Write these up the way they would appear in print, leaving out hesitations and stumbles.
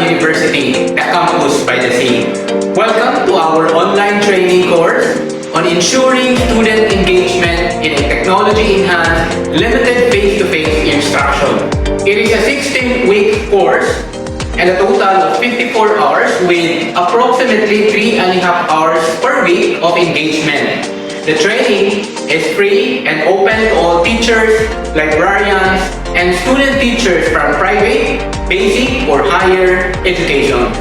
University, the campus by the sea. Welcome to our online training course on ensuring student engagement in a technology-enhanced, limited face-to-face instruction. It is a 16-week course and a total of 54 hours with approximately 3.5 hours per week of engagement. The training is free and open to all teachers, librarians, and student teachers from private, basic, or higher education.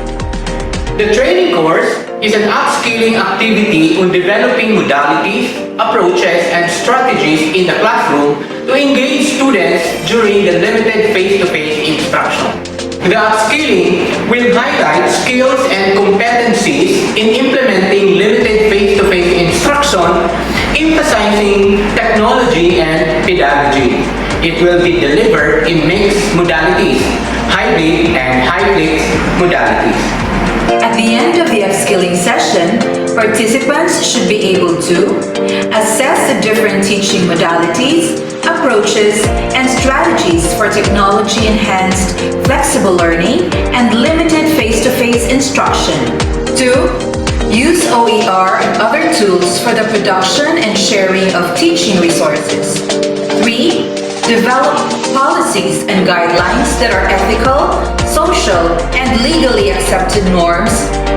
The training course is an upskilling activity on developing modalities, approaches, and strategies in the classroom to engage students during the limited face-to-face instruction. The upskilling will highlight skills and competencies in implementing limited face-to-face instruction, emphasizing technology and pedagogy. It will be delivered in mixed modalities, hybrid and high-flex modalities. At the end of the upskilling session, participants should be able to assess the different teaching modalities, approaches, and strategies for technology-enhanced flexible learning and limited face-to-face instruction. 2. Use OER and other tools for the production and sharing of teaching resources. 3. Develop policies and guidelines that are ethical, social, and legally accepted norms.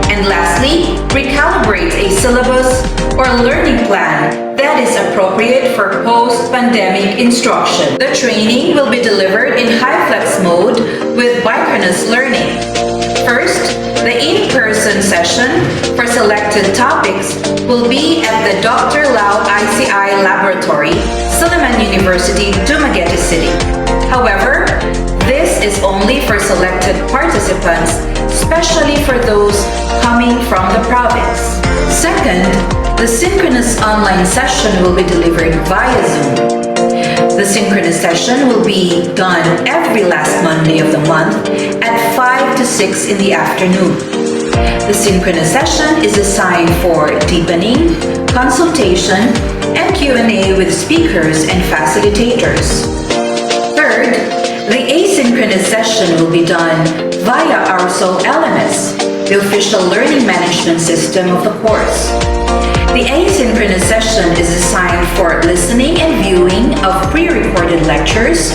And lastly, recalibrate a syllabus or learning plan that is appropriate for post-pandemic instruction. The training will be delivered in high-flex mode with synchronous learning. First, the in-person session for selected topics will be at the Dr. Lau ICI Laboratory, Silliman University, Dumaguete City. However, this is only for selected participants, especially for those coming from the province. Second, the synchronous online session will be delivered via Zoom. The synchronous session will be done every last Monday of the month at 5 to 6 in the afternoon. The synchronous session is designed for deepening, consultation, and Q&A with speakers and facilitators. Third, the asynchronous session will be done via Arso LMS, the official learning management system of the course. The asynchronous session is designed for listening and viewing of pre-recorded lectures,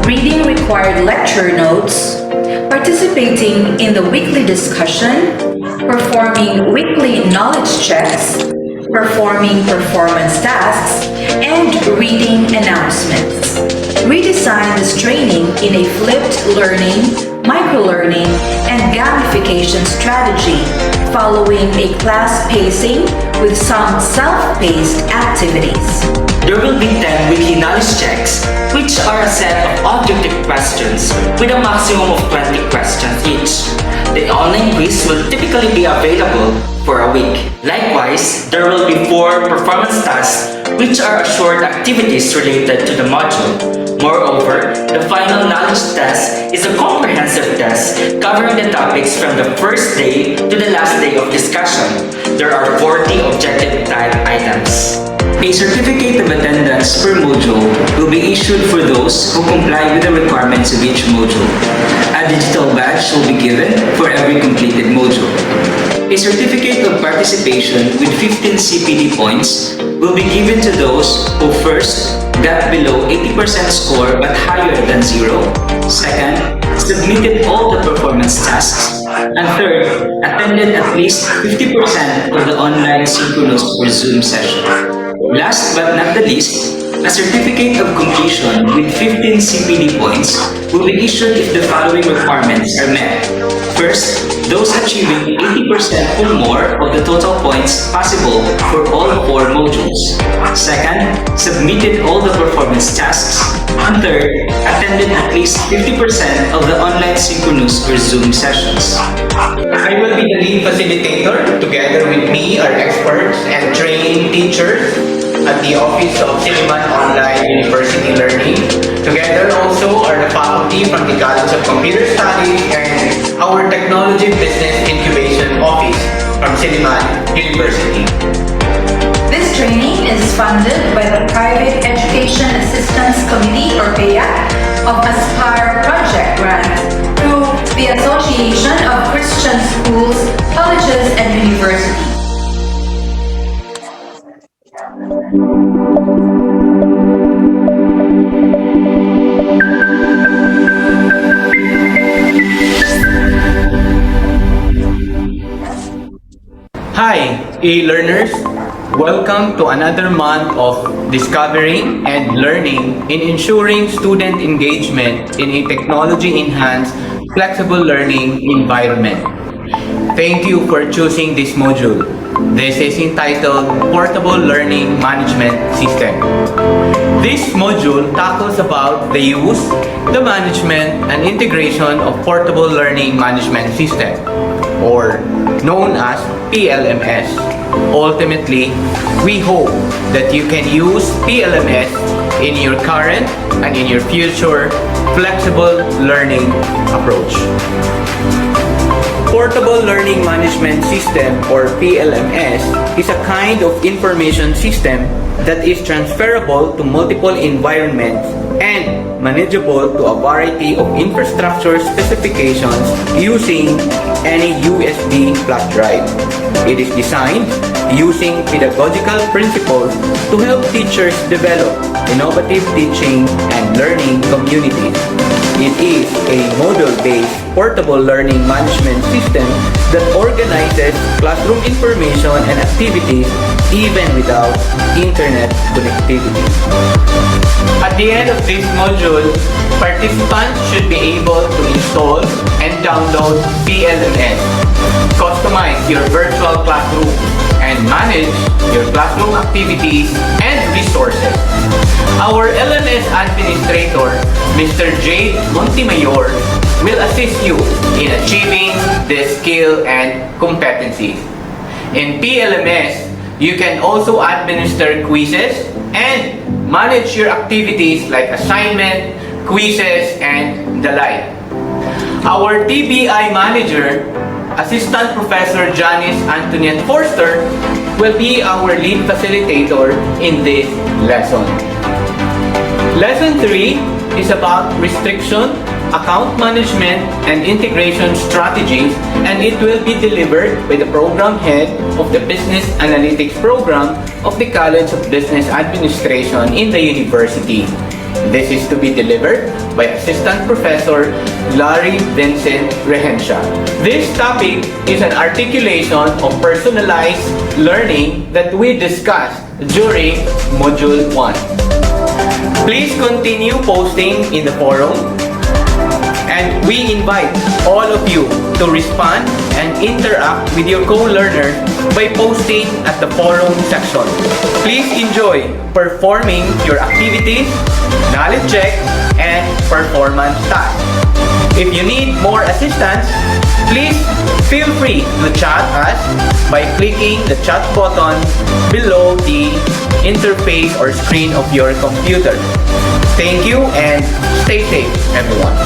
reading required lecture notes, participating in the weekly discussion, performing weekly knowledge checks, performing performance tasks, and reading announcements. Redesign this training in a flipped learning, microlearning, and gamification strategy, following a class pacing with some self-paced activities. There will be 10 weekly knowledge checks, which are a set of objective questions with a maximum of 20 questions each. The online quiz will typically be available for a week. Likewise, there will be 4 performance tasks, which are short activities related to the module. Moreover, the final knowledge test is a comprehensive test covering the topics from the first day to the last day of discussion. There are 40 objective type items. A certificate of attendance per module will be issued for those who comply with the requirements of each module. A digital badge will be given for every completed module. A certificate of participation with 15 CPD points will be given to those who first got below 80% score but higher than 0, second, submitted all the performance tasks, and third, attended at least 50% of the online synchronous or Zoom session. Last but not the least, a certificate of completion with 15 CPD points will be issued if the following requirements are met. First, those achieving 80% or more of the total points possible for all 4 modules. Second, submitted all the performance tasks. And third, attended at least 50% of the online synchronous or Zoom sessions. I will be the lead facilitator. Together with me are experts and trained teachers at the Office of Siliman Online University Learning. Together also are the faculty from the College of Computer Studies and our Technology Business Incubation Office from Siliman University. This training is funded by the Private Education Assistance Committee or PEA of Aspire Project Grant through the Association of Christian Schools, Colleges, and Universities. Hi, e-learners! Welcome to another month of discovering and learning in ensuring student engagement in a technology-enhanced, flexible learning environment. Thank you for choosing this module. This is entitled Portable Learning Management System. This module tackles about the use, the management, and integration of Portable Learning Management System, or known as PLMS. Ultimately, we hope that you can use PLMS in your current and in your future flexible learning approach. Portable Learning Management System, or PLMS, is a kind of information system that is transferable to multiple environments and manageable to a variety of infrastructure specifications using any USB flash drive. It is designed using pedagogical principles to help teachers develop innovative teaching and learning communities. It is a module-based portable learning management system that organizes classroom information and activities even without internet connectivity. At the end of this module, participants should be able to install and download PLMS, customize your virtual classroom, and manage your classroom activities and resources. Our LMS administrator, Mr. Jade Montemayor, will assist you in achieving this skill and competencies. In PLMS, you can also administer quizzes and manage your activities like assignment, quizzes, and the like. Our TBI manager, Assistant Professor Janice Antoinette Forster, will be our lead facilitator in this lesson. Lesson 3 is about restriction, account management, and integration strategies, and it will be delivered by the program head of the Business Analytics program of the College of Business Administration in the university. This is to be delivered by Assistant Professor Larry Vincent Rehencia. This topic is an articulation of personalized learning that we discussed during Module 1. Please continue posting in the forum, and we invite all of you to respond and interact with your co-learner by posting at the forum section. Please enjoy performing your activities, knowledge check, and performance tasks. If you need more assistance, please feel free to chat us by clicking the chat button below the interface or screen of your computer. Thank you and stay safe, everyone.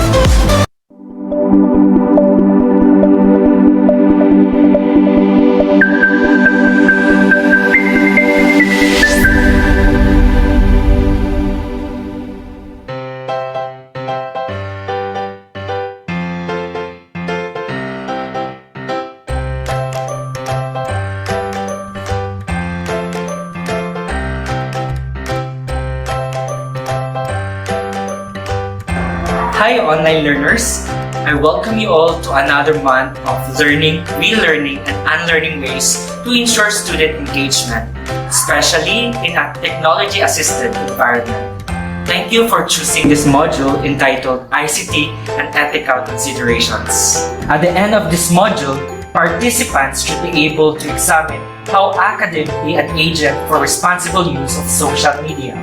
Hi online learners! I welcome you all to another month of learning, relearning, and unlearning ways to ensure student engagement, especially in a technology-assisted environment. Thank you for choosing this module entitled ICT and Ethical Considerations. At the end of this module, participants should be able to examine how academically an agent for responsible use of social media.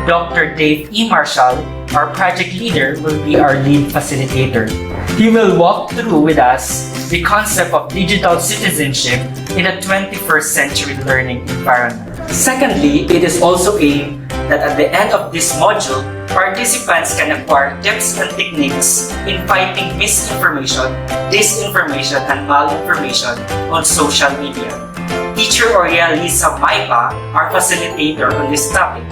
Dr. Dave E. Marshall, our project leader, will be our lead facilitator. He will walk through with us the concept of digital citizenship in a 21st century learning environment. Secondly, it is also aimed that at the end of this module, participants can acquire tips and techniques in fighting misinformation, disinformation, and malinformation on social media. Teacher Aurea Lisa Maipa, our facilitator on this topic,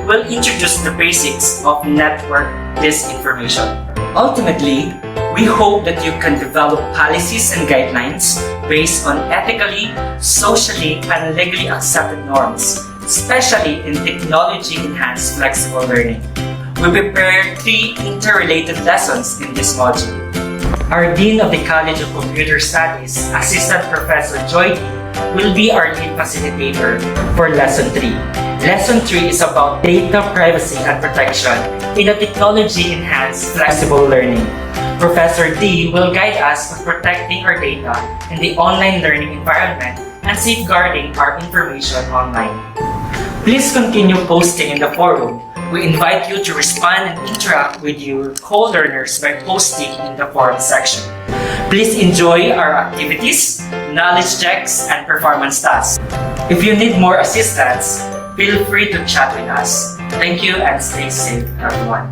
will introduce the basics of network disinformation. Ultimately, we hope that you can develop policies and guidelines based on ethically, socially, and legally accepted norms, especially in technology-enhanced flexible learning. We prepared 3 interrelated lessons in this module. Our Dean of the College of Computer Studies, Assistant Professor Joy D, will be our lead facilitator for Lesson 3. Lesson 3 is about data privacy and protection in a technology-enhanced flexible learning. Professor D will guide us on protecting our data in the online learning environment and safeguarding our information online. Please continue posting in the forum. We invite you to respond and interact with your co-learners by posting in the forum section. Please enjoy our activities, knowledge checks, and performance tasks. If you need more assistance, feel free to chat with us. Thank you and stay safe, everyone.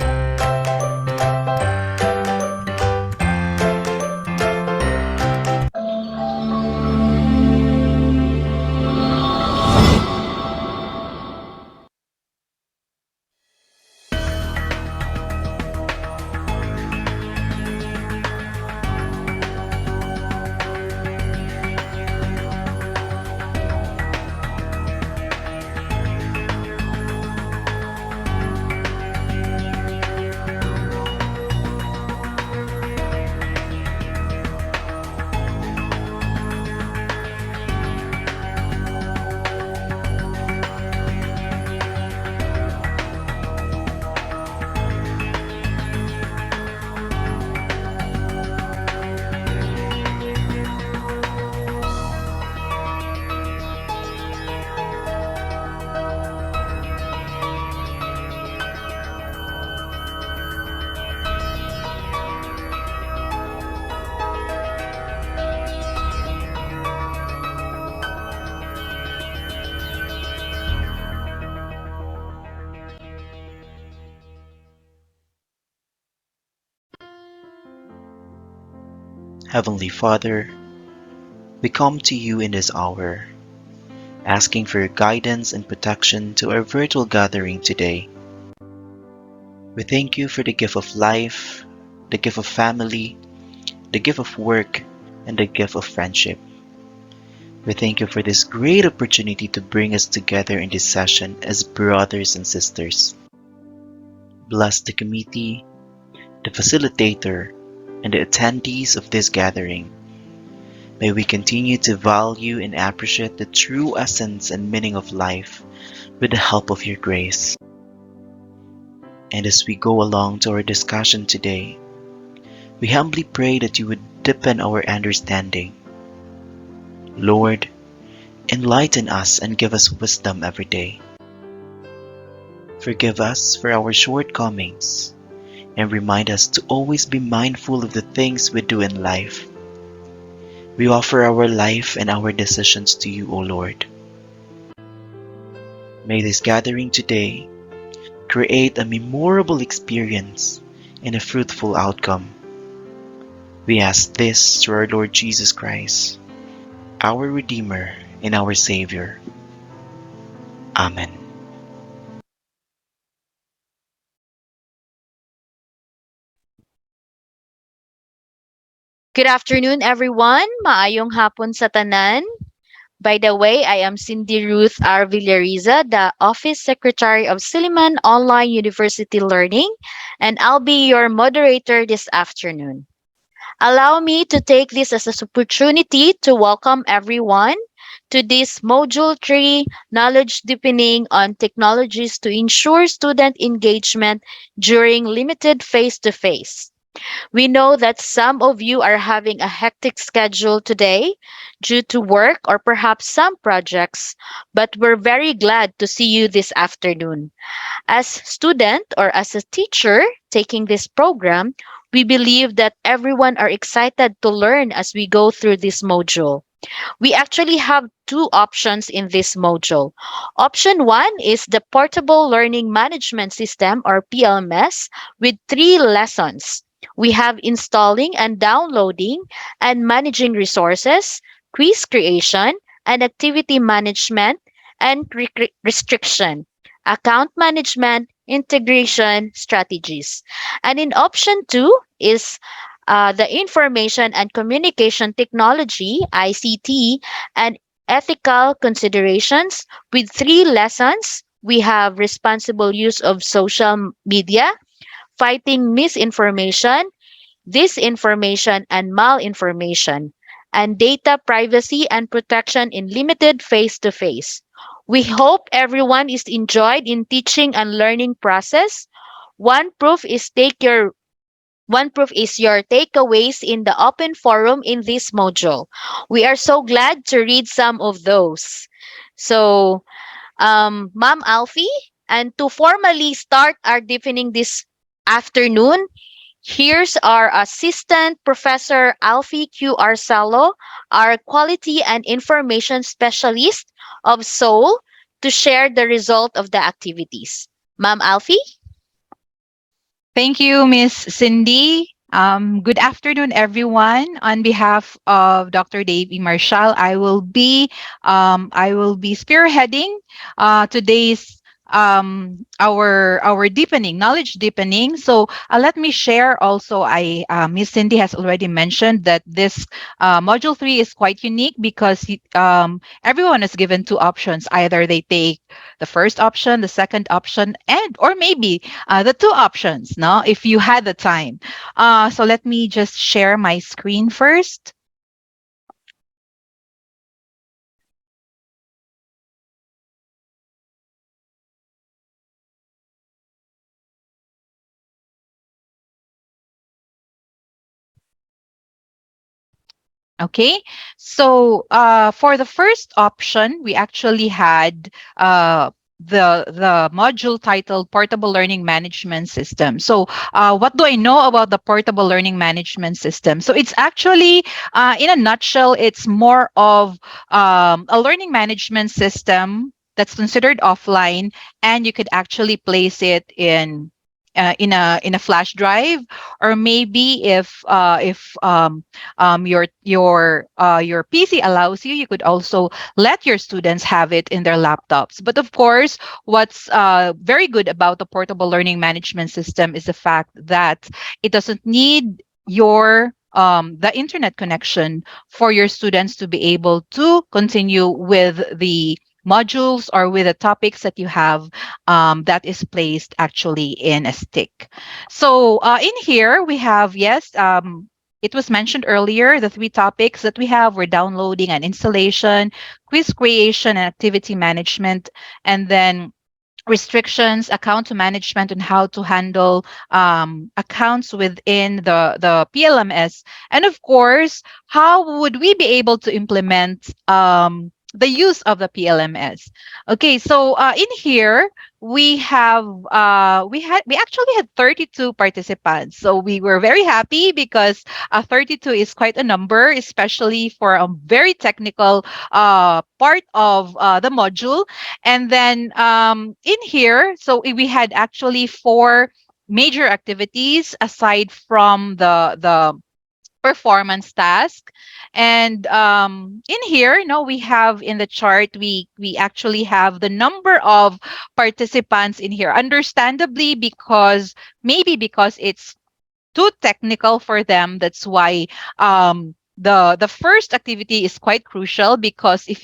Heavenly Father, we come to you in this hour, asking for your guidance and protection to our virtual gathering today. We thank you for the gift of life, the gift of family, the gift of work, and the gift of friendship. We thank you for this great opportunity to bring us together in this session as brothers and sisters. Bless the committee, the facilitator, and the attendees of this gathering. May we continue to value and appreciate the true essence and meaning of life with the help of your grace. And as we go along to our discussion today, we humbly pray that you would deepen our understanding. Lord, enlighten us and give us wisdom every day. Forgive us for our shortcomings and remind us to always be mindful of the things we do in life. We offer our life and our decisions to you, O Lord. May this gathering today create a memorable experience and a fruitful outcome. We ask this through our Lord Jesus Christ, our Redeemer and our Savior. Amen. Good afternoon, everyone. Maayong hapon sa tanan. By the way, I am Cindy Ruth R. Villariza, the Office Secretary of Silliman Online University Learning, and I'll be your moderator this afternoon. Allow me to take this as an opportunity to welcome everyone to this Module 3 Knowledge Deepening on Technologies to Ensure Student Engagement during Limited Face-to-Face. We know that some of you are having a hectic schedule today due to work or perhaps some projects, but we're very glad to see you this afternoon. As student or as a teacher taking this program, we believe that everyone are excited to learn as we go through this module. We actually have two options in this module. Option one is the Portable Learning Management System or PLMS with three lessons. We have installing and downloading and managing resources, quiz creation, and activity management and restriction, account management, integration strategies. And in option two is the Information and Communication Technology, ICT, and ethical considerations with three lessons. We have responsible use of social media, fighting misinformation, disinformation, and malinformation, and data privacy and protection in limited face-to-face. We hope everyone is enjoyed in teaching and learning process. One proof is your takeaways in the open forum in this module. We are so glad to read some of those. So, Ma'am Alfie, and to formally start our deepening this afternoon, here's our Assistant Professor Alfie Q. Arcelo, our Quality and Information Specialist of Seoul, to share the result of the activities. Ma'am Alfie? Thank you, Miss Cindy. Good afternoon, everyone. On behalf of Dr. Dave E. Marshall, I will be spearheading today's our deepening knowledge deepening. So let me share also. Miss Cindy has already mentioned that this module 3 is quite unique because everyone is given two options. Either they take the first option, the second option, and or maybe the two options, no, if you had the time. So let me just share my screen first. Okay, so for the first option, we actually had the module titled Portable Learning Management System. So what do I know about the Portable Learning Management System? So it's actually, in a nutshell, it's more of a learning management system that's considered offline, and you could actually place it in a flash drive, or maybe if your PC allows you, you could also let your students have it in their laptops. But of course, what's very good about the portable learning management system is the fact that it doesn't need the internet connection for your students to be able to continue with the modules or with the topics that you have, that is placed actually in a stick. So in here we have, yes, it was mentioned earlier, the three topics that we have were downloading and installation, quiz creation and activity management, and then restrictions, account management, and how to handle accounts within the PLMS, and of course, how would we be able to implement the use of the PLMS? Okay, so in here we actually had 32 participants, so we were very happy because 32 is quite a number, especially for a very technical part of the module. And then in here, so we had actually four major activities aside from the performance task. And in here, we have in the chart, we actually have the number of participants in here. Understandably, because maybe because it's too technical for them. That's why the first activity is quite crucial, because if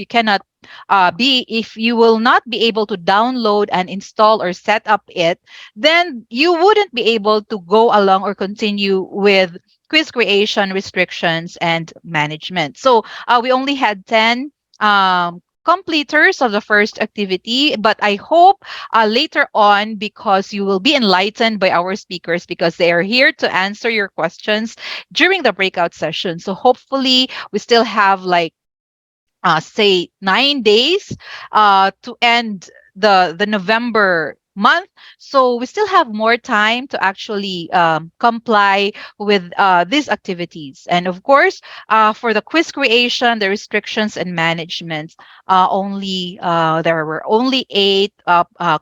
you will not be able to download and install or set up it, then you wouldn't be able to go along or continue with quiz creation, restrictions, and management. So we only had 10 completers of the first activity, but I hope later on, because you will be enlightened by our speakers, because they are here to answer your questions during the breakout session. So hopefully we still have like say 9 days to end the November month. So we still have more time to actually comply with these activities. And of course, for the quiz creation, the restrictions and management, only there were only 8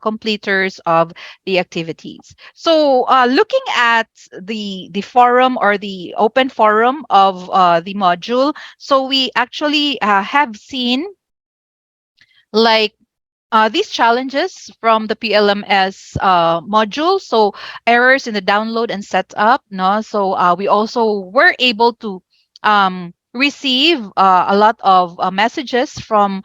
completers of the activities. So looking at the forum or the open forum of the module, so we actually have seen like these challenges from the PLMS module. So errors in the download and setup. No, so we also were able to receive a lot of messages from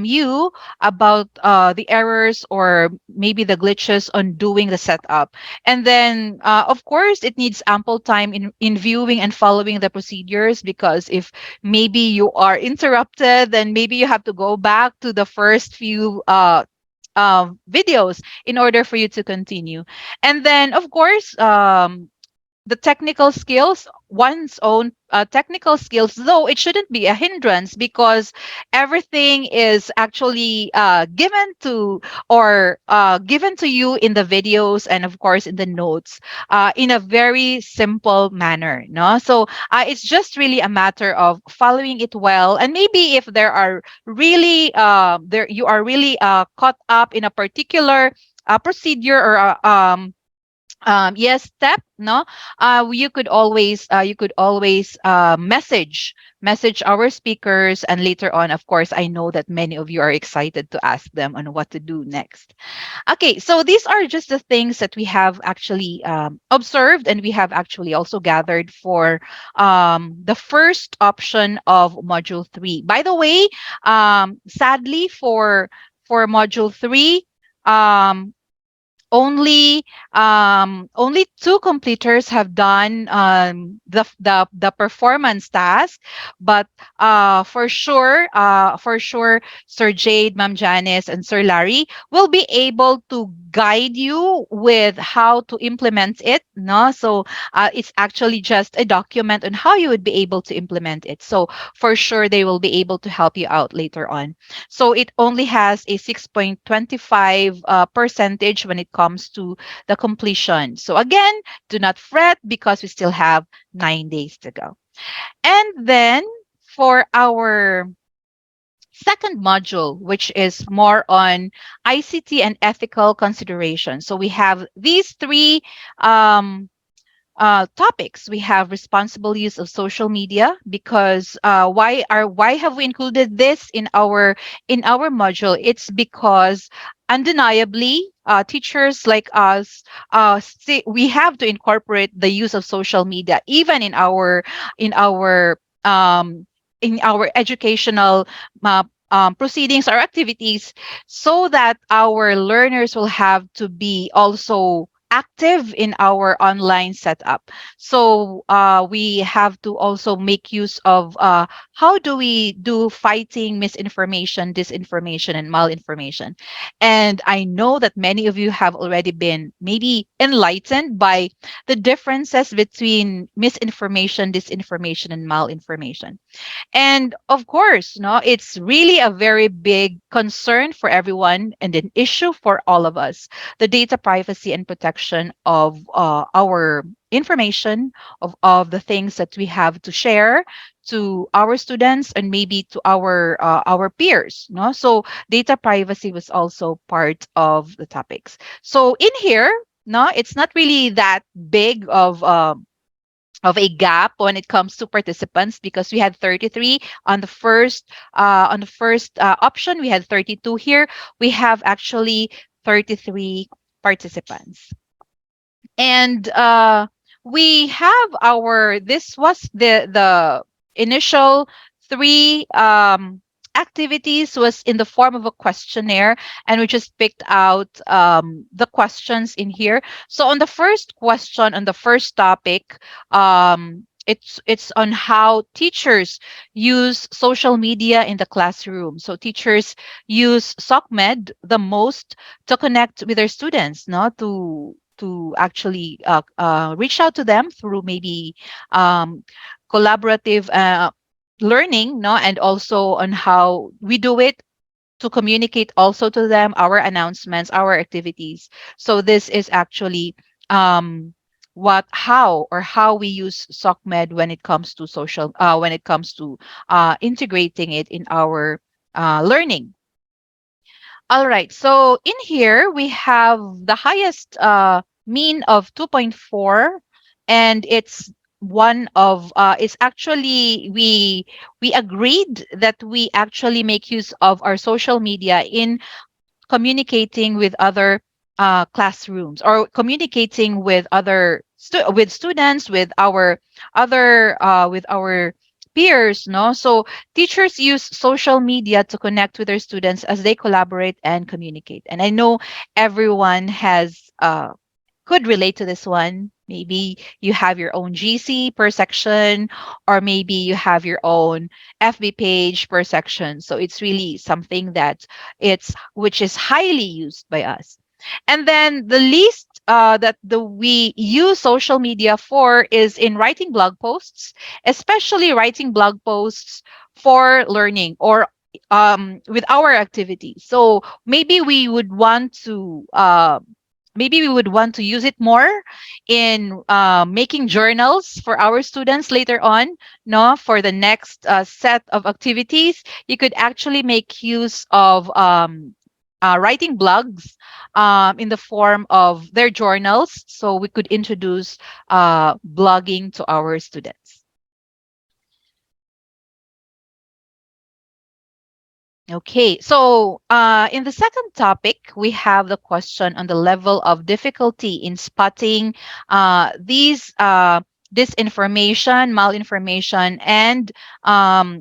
you about the errors or maybe the glitches on doing the setup. And then, of course, it needs ample time in viewing and following the procedures, because if maybe you are interrupted, then maybe you have to go back to the first few videos in order for you to continue. And then, of course, the technical skills, one's own technical skills, though it shouldn't be a hindrance, because everything is actually given to you in the videos and of course in the notes in a very simple manner. No, so it's just really a matter of following it well. And maybe if there are really there you are really caught up in a particular procedure or yes step, no, you could always message our speakers, and later on, of course, I know that many of you are excited to ask them on what to do next. Okay, so these are just the things that we have actually observed, and we have actually also gathered for the first option of module 3. By the way, sadly for module 3, um, only 2 completers have done the performance task, but for sure, Sir Jade, Ma'am Janice, and Sir Larry will be able to guide you with how to implement it. No, so it's actually just a document on how you would be able to implement it. So for sure, they will be able to help you out later on. So it only has a 6.25 percentage when it comes to the completion. So again, do not fret, because we still have 9 days to go. And then for our second module, which is more on ICT and ethical consideration. So we have these three um, topics. We have responsible use of social media, because why have we included this in our module? It's because undeniably, teachers like us we have to incorporate the use of social media even in our um, in our educational proceedings or activities, so that our learners will have to be also active in our online setup. So we have to also make use of how do we do fighting misinformation, disinformation, and malinformation. And I know that many of you have already been maybe enlightened by the differences between misinformation, disinformation, and malinformation. And of course, no, it's really a very big concern for everyone and an issue for all of us. The data privacy and protection of our information, of the things that we have to share to our students and maybe to our peers. No, so data privacy was also part of the topics. So in here, no, it's not really that big of a gap when it comes to participants because we had 33 on the first option. We had 32 here. We have actually 33 participants. And we have our this was the initial three activities was in the form of a questionnaire, and we just picked out the questions in here. So on the first question, on the first topic, it's on how teachers use social media in the classroom. So teachers use SOCMED the most to connect with their students, no, to actually reach out to them through maybe um, collaborative learning, no, and also on how we do it to communicate also to them our announcements, our activities. So this is actually how we use SOCMED when it comes to social when it comes to integrating it in our learning. All right. So in here we have the highest mean of 2.4, and it's one of it's actually we agreed that we actually make use of our social media in communicating with other classrooms or communicating with with students, with our other with our peers, no. So teachers use social media to connect with their students as they collaborate and communicate. And I know everyone has could relate to this one. Maybe you have your own GC per section, or maybe you have your own FB page per section. So it's really something that it's which is highly used by us. And then the least that we use social media for is in writing blog posts, especially writing blog posts for learning or with our activities. So maybe we would want to use it more in making journals for our students later on, no, for the next set of activities. You could actually make use of writing blogs in the form of their journals, so we could introduce blogging to our students. Okay, so in the second topic, we have the question on the level of difficulty in spotting these disinformation, malinformation, and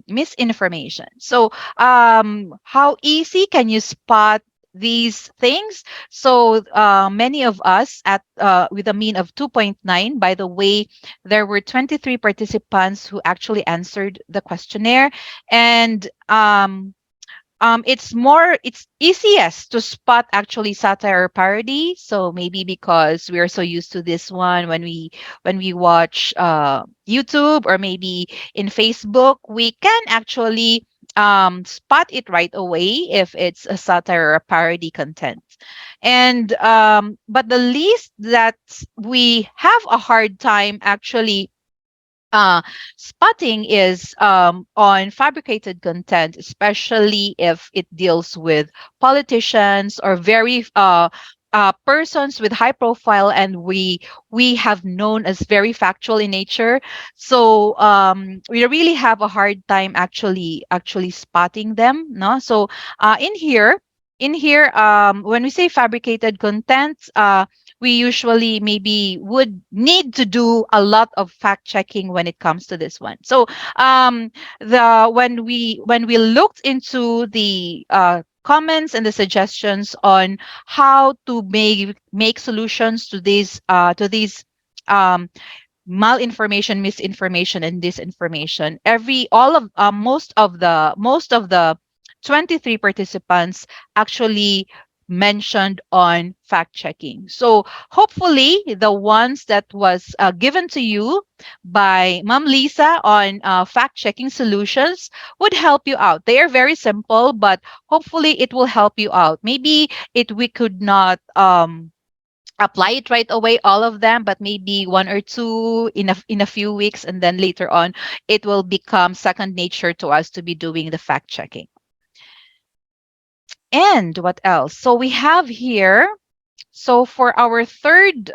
misinformation. So, how easy can you spot these things? So, many of us at with a mean of 2.9. By the way, there were 23 participants who actually answered the questionnaire, and it's easiest to spot actually satire or parody. So maybe because we are so used to this one when we watch YouTube or maybe in Facebook, we can actually spot it right away if it's a satire or a parody content. And but the least that we have a hard time actually uh, spotting is on fabricated content, especially if it deals with politicians or very persons with high profile, and we have known as very factual in nature. So we really have a hard time actually spotting them. No, so in here, when we say fabricated content, we usually maybe would need to do a lot of fact checking when it comes to this one. So the when we looked into the comments and the suggestions on how to make solutions to these um, malinformation, misinformation, and disinformation. Every all of most of the 23 participants actually mentioned on fact checking. So hopefully the ones that was given to you by Ma'am Lisa on fact checking solutions would help you out. They are very simple, but hopefully it will help you out. Maybe it we could not apply it right away, all of them, but maybe one or two in a few weeks, and then later on it will become second nature to us to be doing the fact checking. And what else? So we have here, so for our third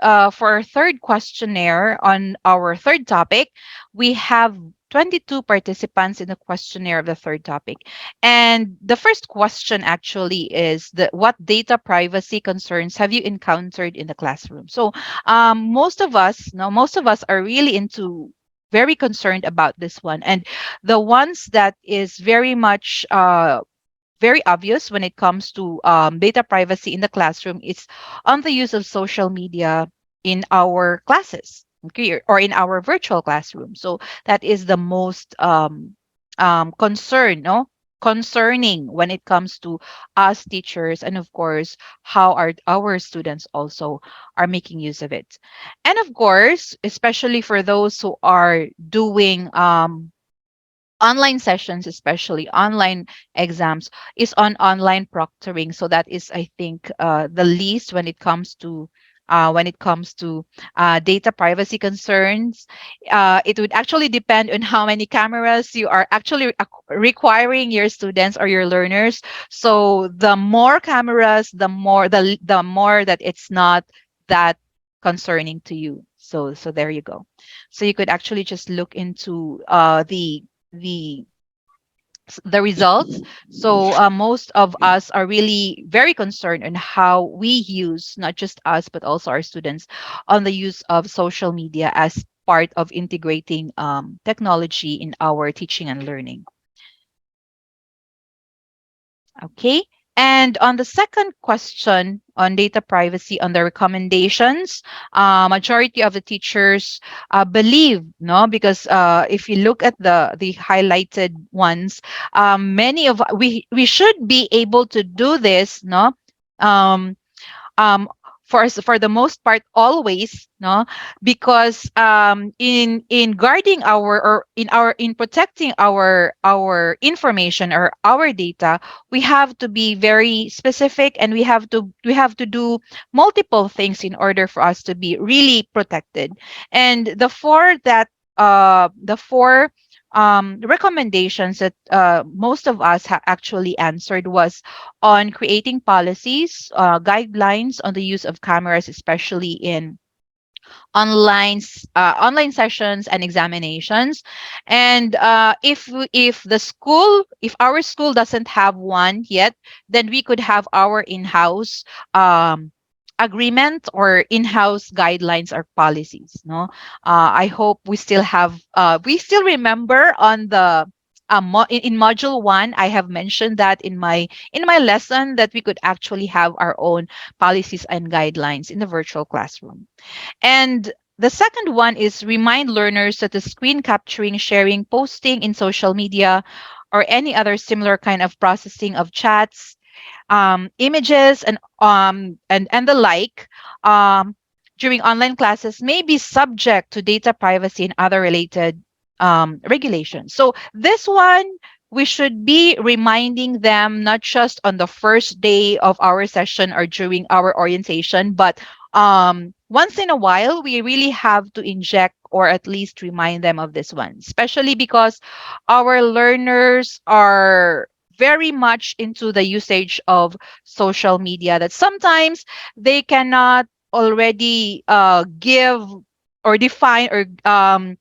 questionnaire on our third topic, we have 22 participants in the questionnaire of the third topic. And the first question actually is what data privacy concerns have you encountered in the classroom? So most of us are really into very concerned about this one. And the ones that is very obvious when it comes to data privacy in the classroom is on the use of social media in our classes, okay, or in our virtual classroom. So that is the most concerning when it comes to us teachers, and of course how our students also are making use of it. And of course, especially for those who are doing online sessions, especially online exams, is on online proctoring. So that is, I think, the least when it comes to data privacy concerns. It would actually depend on how many cameras you are actually requiring your students or your learners. So the more cameras, the more that it's not that concerning to you. So there you go. So you could actually just look into the the results. So most of us are really very concerned on how we use, not just us but also our students, on the use of social media as part of integrating technology in our teaching and learning. Okay. And on the second question on data privacy, on the recommendations, majority of the teachers believe, no, because if you look at the highlighted ones, many of we should be able to do this, no, um, um for the most part always, no, because in guarding our or in protecting our information or our data, we have to be very specific, and we have to do multiple things in order for us to be really protected. And the four recommendations that most of us actually answered was on creating policies, guidelines on the use of cameras, especially in online sessions and examinations. And if our school doesn't have one yet, then we could have our in-house agreement or in-house guidelines or policies, no. I hope we still remember on the in module 1, I have mentioned that in my lesson, that we could actually have our own policies and guidelines in the virtual classroom. And the second one is remind learners that the screen capturing, sharing, posting in social media, or any other similar kind of processing of chats, images, and the like, um, during online classes may be subject to data privacy and other related regulations. So this one, we should be reminding them not just on the first day of our session or during our orientation, but once in a while we really have to inject or at least remind them of this one, especially because our learners are very much into the usage of social media, that sometimes they cannot already give or define or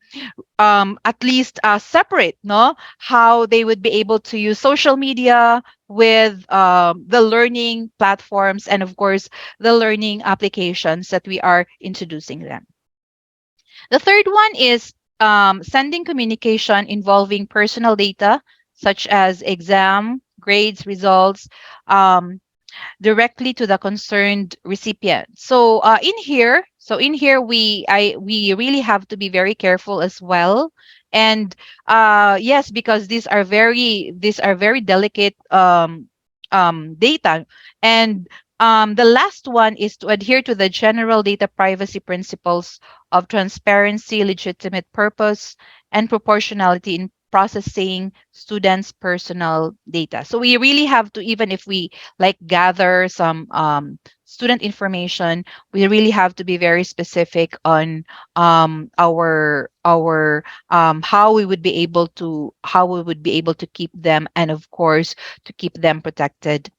at least separate, no, how they would be able to use social media with the learning platforms, and of course the learning applications that we are introducing them. The third one is sending communication involving personal data, such as exam grades, results, um, directly to the concerned recipient. So in here we really have to be very careful as well. And yes, because these are very delicate data. And the last one is to adhere to the general data privacy principles of transparency, legitimate purpose, and proportionality in processing students' personal data. So we really have to, even if we like gather some student information, we really have to be very specific on our how we would be able to keep them, and of course to keep them protected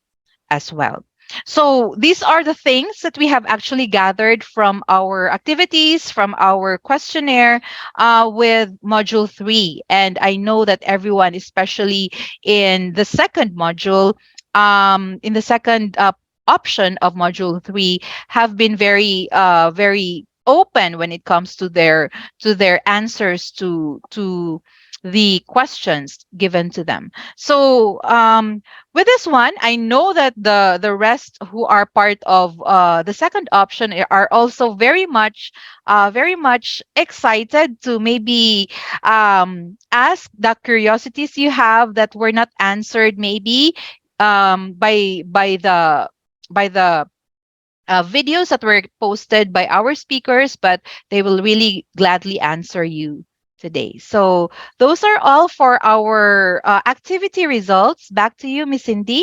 as well. So these are the things that we have actually gathered from our activities, from our questionnaire with Module 3. And I know that everyone, especially in the second module, in the second option of Module 3, have been very open when it comes to their answers to the questions given to them. So with this one, I know that the rest who are part of the second option are also very much excited to maybe ask the curiosities you have that were not answered, maybe by the videos that were posted by our speakers, but they will really gladly answer you today. So those are all for our activity results. Back to you, Miss Cindy.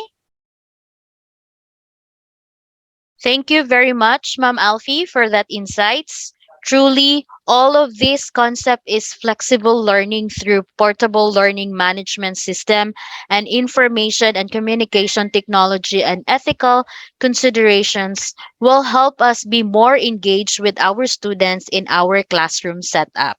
Thank you very much, Ma'am Alfie, for that insights. Truly, all of this concept is flexible learning through portable learning management system and information and communication technology and ethical considerations will help us be more engaged with our students in our classroom setup.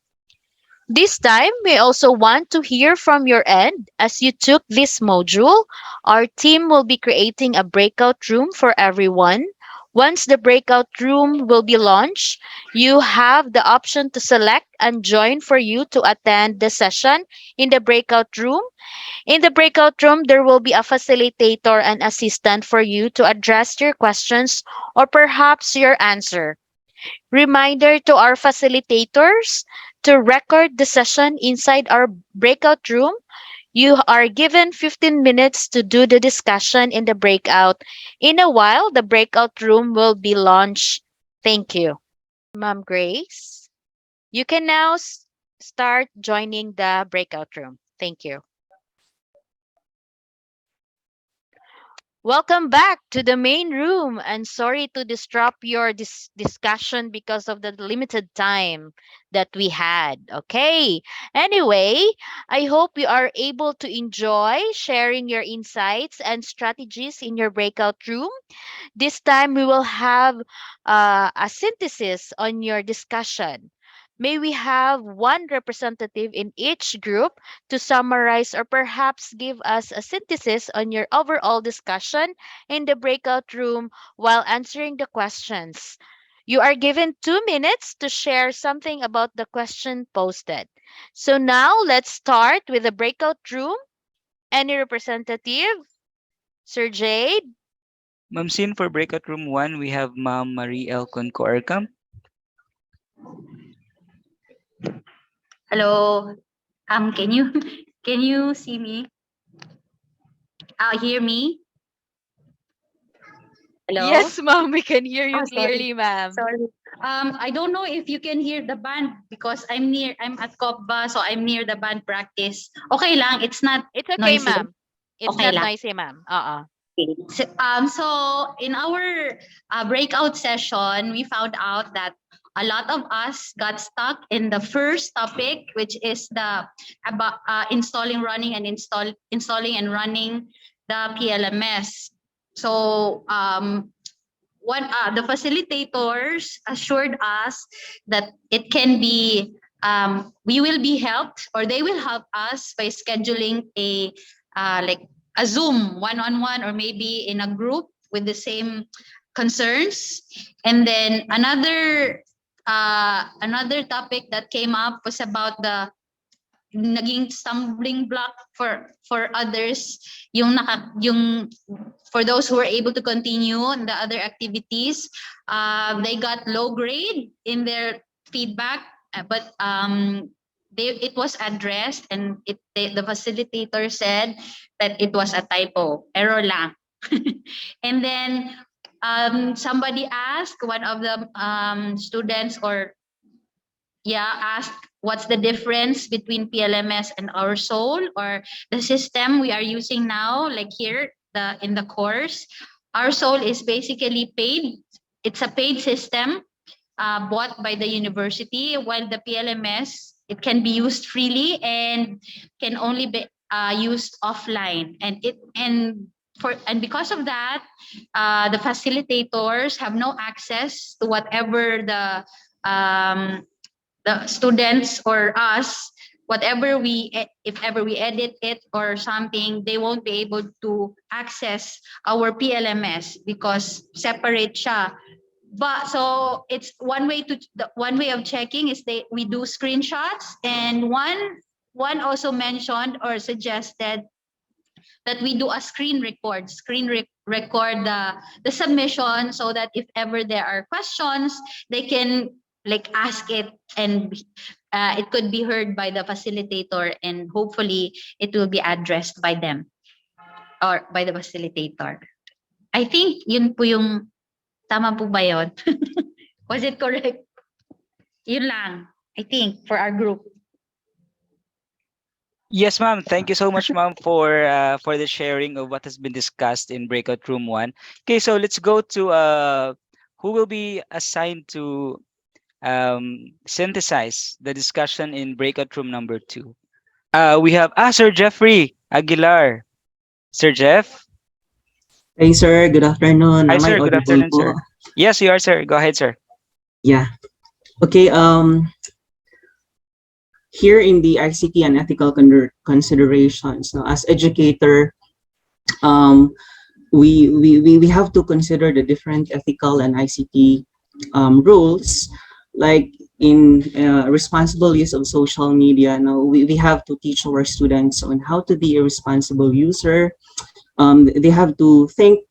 This time, we also want to hear from your end. As you took this module, our team will be creating a breakout room for everyone. Once the breakout room will be launched, you have the option to select and join for you to attend the session in the breakout room. In the breakout room, there will be a facilitator and assistant for you to address your questions or perhaps your answer. Reminder to our facilitators to record the session inside our breakout room. You are given 15 minutes to do the discussion in the breakout. In a while, the breakout room will be launched. Thank you. Ma'am Grace, you can now start joining the breakout room. Thank you. Welcome back to the main room, and sorry to disrupt your discussion because of the limited time that we had. Okay. Anyway, I hope you are able to enjoy sharing your insights and strategies in your breakout room. This time we will have a synthesis on your discussion. May we have one representative in each group to summarize or perhaps give us a synthesis on your overall discussion in the breakout room while answering the questions. You are given 2 minutes to share something about the question posted. So now let's start with the breakout room. Any representative? Sir Jade? Ma'am Sin, for breakout room 1, we have Ma'am Marie L. Concoercam. Hello. Can you can you see me? Hear me? Hello. Yes, ma'am, we can hear you Oh, sorry. clearly, ma'am. Sorry. I don't know if you can hear the band because I'm at Cobba, so I'm near the band practice. Okay lang, it's not It's okay, noisy. ma'am. It's Okay not lang. noisy, ma'am. Uh-uh. Okay. So in our breakout session, we found out that a lot of us got stuck in the first topic, which is the about installing, running, and installing and running the PLMS. So the facilitators assured us that it can be we will be helped, or they will help us by scheduling a like a Zoom one-on-one, or maybe in a group with the same concerns. And then another topic that came up was about the naging stumbling block for others, yung for those who were able to continue the other activities, they got low grade in their feedback, but it was addressed, and the facilitator said that it was a typo error lang. And then somebody asked, one of the students, or yeah, ask what's the difference between PLMS and our soul, or the system we are using now, like here in the course. Our soul is basically paid. It's a paid system bought by the university, while the PLMS, it can be used freely and can only be used offline. And because of that, the facilitators have no access to whatever the students or us, whatever if ever we edit it or something, they won't be able to access our PLMS because separate siya. But so it's one way of checking is we do screenshots, and one also mentioned or suggested that we do a record the submission, so that if ever there are questions, they can like ask it, and it could be heard by the facilitator, and hopefully it will be addressed by them or by the facilitator. I think yun po yung tama po ba yun? Was it correct? Yun lang, I think, for our group. Yes, ma'am. Thank you so much, ma'am, for the sharing of what has been discussed in breakout room 1. Okay, so let's go to who will be assigned to synthesize the discussion in breakout room number 2. We have Sir Jeffrey Aguilar. Sir Jeff. Hey sir, good afternoon. Hi, Am I sir. Good audible afternoon, po? sir. Yes, you are, sir. Go ahead, sir. Yeah. Okay, here in the ICT and ethical considerations, now, as educator, um, we have to consider the different ethical and ICT rules, like in responsible use of social media. Now, we have to teach our students on how to be a responsible user. They have to think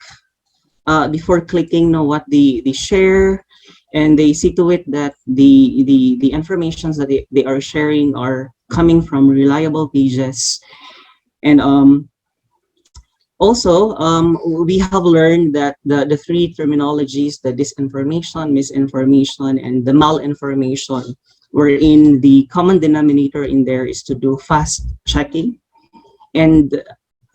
before clicking, know what they share, and they see to it that the informations that they are sharing are coming from reliable pages. And also, we have learned that the three terminologies, the disinformation, misinformation, and the malinformation, wherein the common denominator in there is to do fast checking. And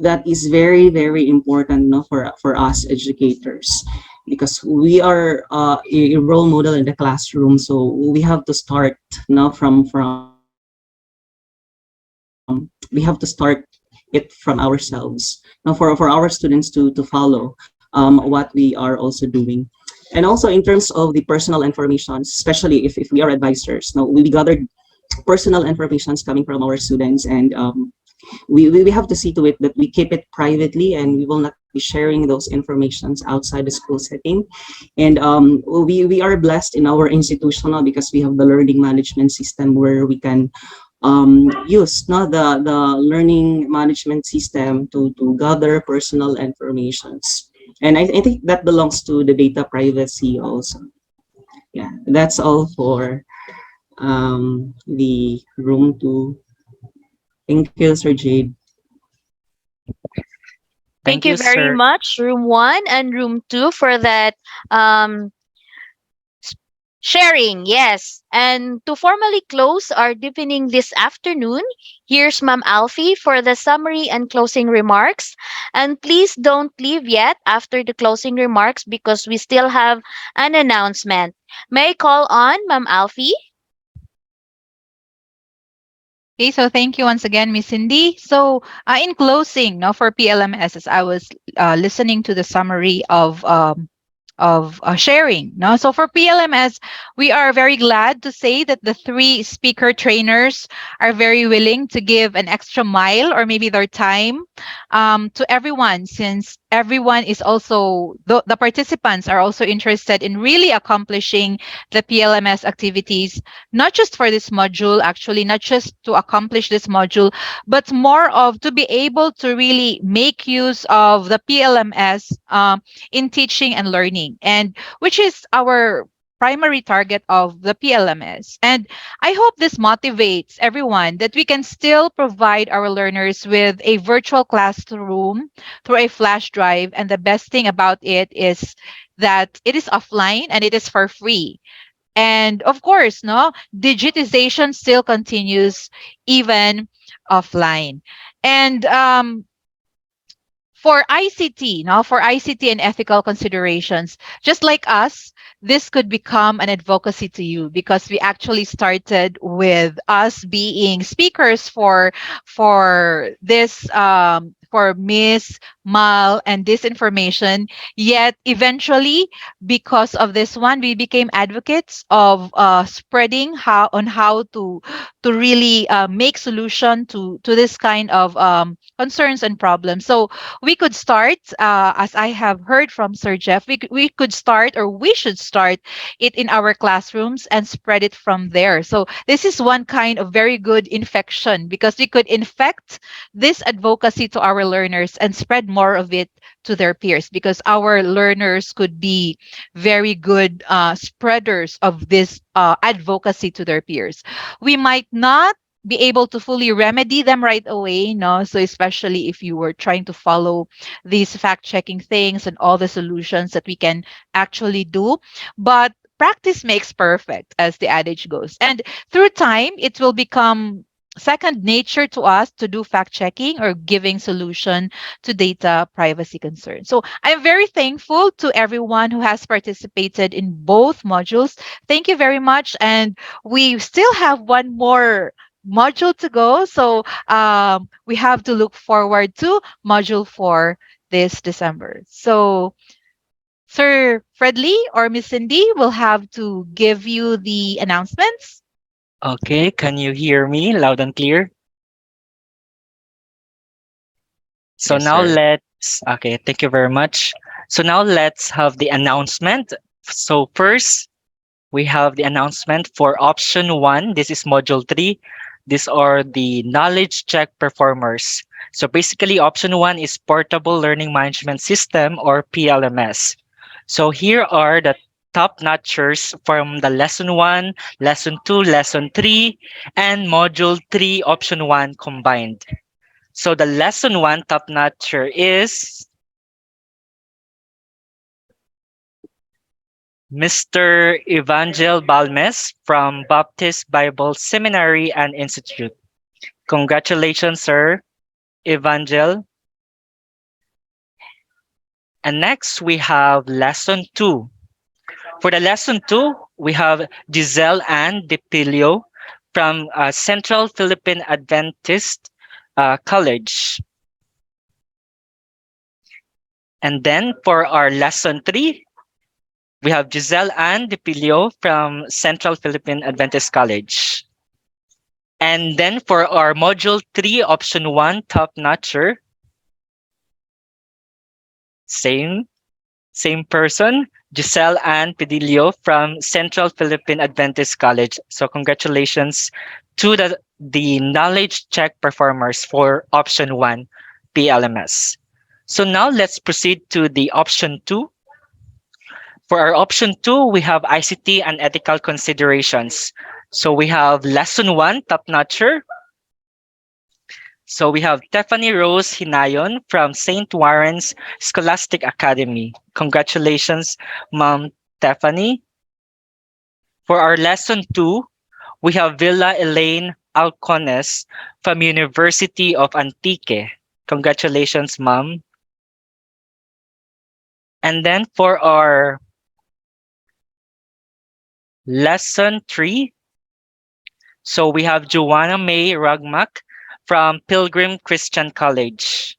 that is very, very important, no, for us educators, because we are a role model in the classroom. So we have to start now we have to start it from ourselves now for our students to follow what we are also doing. And also in terms of the personal information, especially if we are advisors, now we gathered personal informations coming from our students, and we have to see to it that we keep it privately, and we will not be sharing those informations outside the school setting. And we are blessed in our institutional because we have the learning management system where we can use the learning management system to gather personal informations. And I think that belongs to the data privacy also. Yeah, that's all for the room 2. Thank you, Sir Jade. Thank Thank you you, very sir. much, room 1 and room 2, for that um, sharing. Yes. And to formally close our deepening this afternoon, here's Ma'am Alfie for the summary and closing remarks. And please don't leave yet after the closing remarks because we still have an announcement. May I call on Ma'am Alfie? Okay, so thank you once again, Miss Cindy. So, in closing, no, for PLMS, as I was listening to the summary of sharing. No, so for PLMS, we are very glad to say that the three speaker trainers are very willing to give an extra mile or maybe their time to everyone, since everyone is also the participants are also interested in really accomplishing the PLMS activities, not just for this module, actually, not just to accomplish this module, but more of to be able to really make use of the PLMS in teaching and learning, and which is our primary target of the PLMS. And I hope this motivates everyone that we can still provide our learners with a virtual classroom through a flash drive. And the best thing about it is that it is offline and it is for free. And of course, no, digitization still continues even offline. And for ICT, now for ICT and ethical considerations, just like us, this could become an advocacy to you, because we actually started with us being speakers for this for Miss Mal and this information. Yet eventually, because of this one, we became advocates of spreading how to really make solution to this kind of concerns and problems. So we could start, as I have heard from Sir Jeff, we could start, or we should start it in our classrooms and spread it from there. So this is one kind of very good infection, because we could infect this advocacy to our learners and spread more of it to their peers, because our learners could be very good spreaders of this advocacy to their peers. We might not be able to fully remedy them right away, no, so especially if you were trying to follow these fact checking things and all the solutions that we can actually do, but practice makes perfect, as the adage goes, and through time it will become second nature to us to do fact checking or giving solution to data privacy concerns. So I'm very thankful to everyone who has participated in both modules. Thank you very much, and we still have one more module to go. So we have to look forward to module 4 this December. So Sir Fredley or Miss Cindy will have to give you the announcements. Okay, can you hear me loud and clear? So Yes, now sir. okay, thank you very much. So now let's have the announcement. So first, we have the announcement for option 1. This is module 3. These are the knowledge check performers. So basically, option 1 is portable learning management system, or PLMS. So here are the top notchers from the lesson 1, lesson 2, lesson 3, and module 3, option 1 combined. So the lesson 1 top notcher is Mr. Evangel Balmes from Baptist Bible Seminary and Institute. Congratulations, sir, Evangel. And next, we have lesson 2. For the lesson 2, we have Giselle Ann Depilio from Central Philippine Adventist College. And then for our lesson 3, we have Giselle Ann Depilio from Central Philippine Adventist College. And then for our module 3, option 1, top notcher, same person, Giselle Ann Pedilio from Central Philippine Adventist College. So congratulations to the knowledge check performers for option 1, PLMS. So now let's proceed to the option 2. For our option 2, we have ICT and ethical considerations. So we have lesson 1, top notcher. So we have Stephanie Rose Hinayon from St. Warren's Scholastic Academy. Congratulations, Ma'am Stephanie. For our lesson 2, we have Villa Elaine Alcones from University of Antique. Congratulations, Ma'am. And then for our lesson 3, so we have Joanna May Rugmack from Pilgrim Christian College.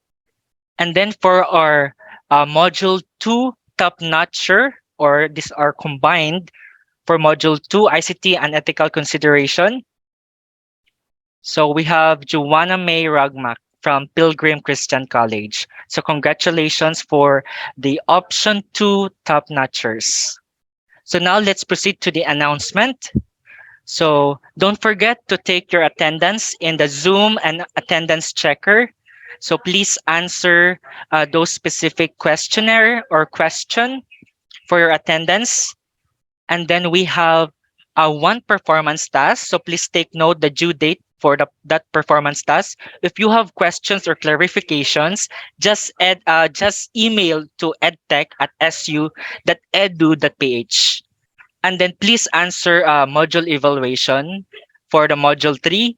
And then for our module 2 top notcher, or these are combined for Module 2, ICT and Ethical Consideration. So we have Joanna May Ragmak from Pilgrim Christian College. So congratulations for the option 2 top notchers. So now let's proceed to the announcement. So don't forget to take your attendance in the Zoom and attendance checker. So please answer those specific questionnaire or question for your attendance. And then we have one performance task. So please take note the due date for that performance task. If you have questions or clarifications, just email to edtech@su.edu.ph. And then please answer module evaluation for the module 3.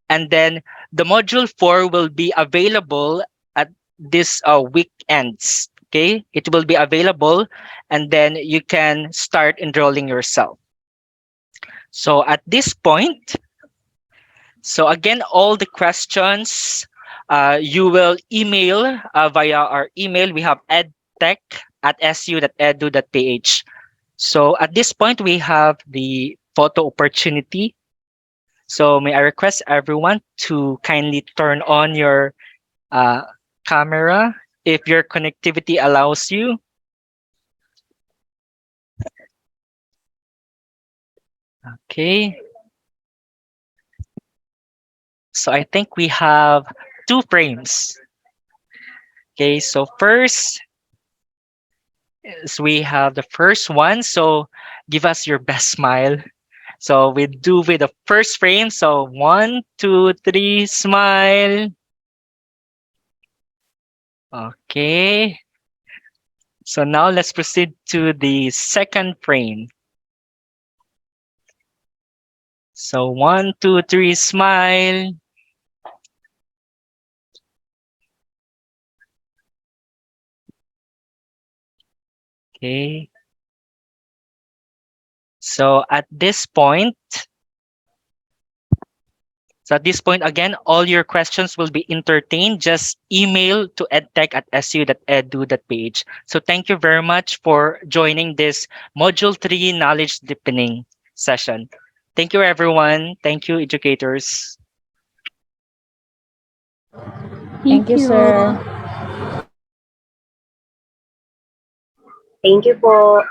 And then the module 4 will be available at this weekends. Okay, it will be available, and then you can start enrolling yourself. So at this point, so again, all the questions you will email via our email. We have edtech@su.edu.ph. So at this point, we have the photo opportunity. So may I request everyone to kindly turn on your uh, camera if your connectivity allows you. Okay. So I think we have two frames. Okay, so first is we have the first one. So give us your best smile. So we do with the first frame. So 1, 2, 3, smile. Okay. So now let's proceed to the second frame. So 1, 2, 3, smile. Okay. So at this point, again, all your questions will be entertained. Just email to edtech@su.edu.ph. So thank you very much for joining this Module 3 Knowledge Deepening session. Thank you, everyone. Thank you, educators. Thank you, sir. Thank you po.